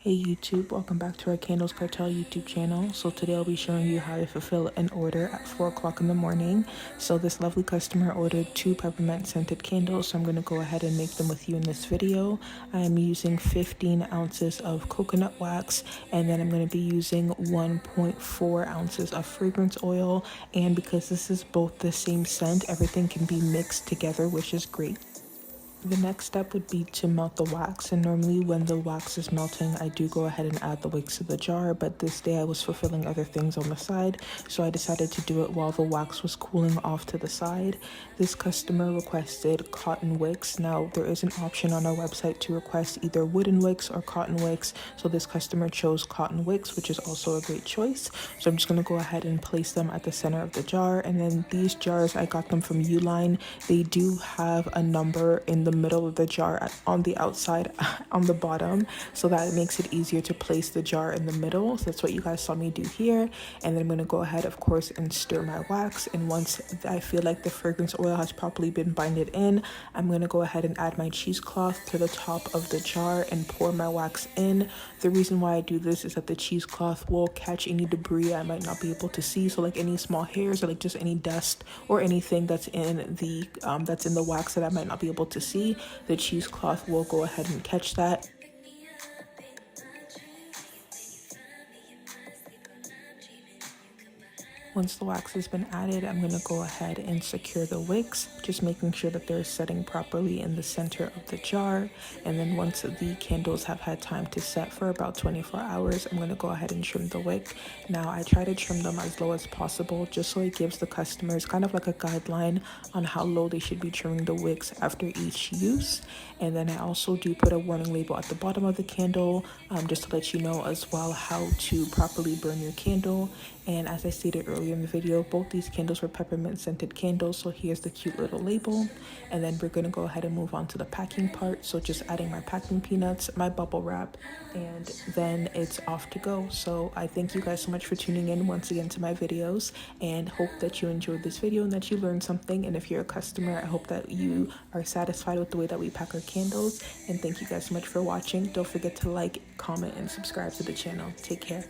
Hey YouTube, welcome back to our Candles Cartel YouTube channel. So today I'll be showing you how to fulfill an order at 4 o'clock in the morning. So this lovely customer ordered 2 peppermint scented candles, so I'm going to go ahead and make them with you in this video. I am using 15 ounces of coconut wax, and then I'm going to be using 1.4 ounces of fragrance oil. And because this is both the same scent, everything can be mixed together, which is great. The next step would be to melt the wax, and normally when the wax is melting I do go ahead and add the wicks to the jar, but this day I was fulfilling other things on the side, so I decided to do it while the wax was cooling off to the side. This customer requested cotton wicks. Now there is an option on our website to request either wooden wicks or cotton wicks, so this customer chose cotton wicks, which is also a great choice. So I'm just going to go ahead and place them at the center of the jar, and then these jars I got them from Uline. They do have a number in the middle of the jar on the outside on the bottom, so that makes it easier to place the jar in the middle. So that's what you guys saw me do here. And then I'm going to go ahead, of course, and stir my wax, and once I feel like the fragrance oil has properly been binded in, I'm going to go ahead and add my cheesecloth to the top of the jar and pour my wax in. The reason why I do this is that the cheesecloth will catch any debris I might not be able to see, so like any small hairs or like just any dust or anything that's in the wax that I might not be able to see. The cheesecloth will go ahead and catch that. Once the wax has been added, I'm going to go ahead and secure the wicks, just making sure that they're setting properly in the center of the jar. And then once the candles have had time to set for about 24 hours, I'm going to go ahead and trim the wick. Now I try to trim them as low as possible, just so it gives the customers kind of like a guideline on how low they should be trimming the wicks after each use. And then I also do put a warning label at the bottom of the candle, just to let you know as well how to properly burn your candle. And as I stated earlier in the video, both these candles were peppermint scented candles, so here's the cute little label. And then we're going to go ahead and move on to the packing part. So just adding my packing peanuts, my bubble wrap, and then it's off to go. So I thank you guys so much for tuning in once again to my videos, and hope that you enjoyed this video and that you learned something. And if you're a customer, I hope that you are satisfied with the way that we pack our candles. And thank you guys so much for watching. Don't forget to like, comment, and subscribe to the channel. Take care.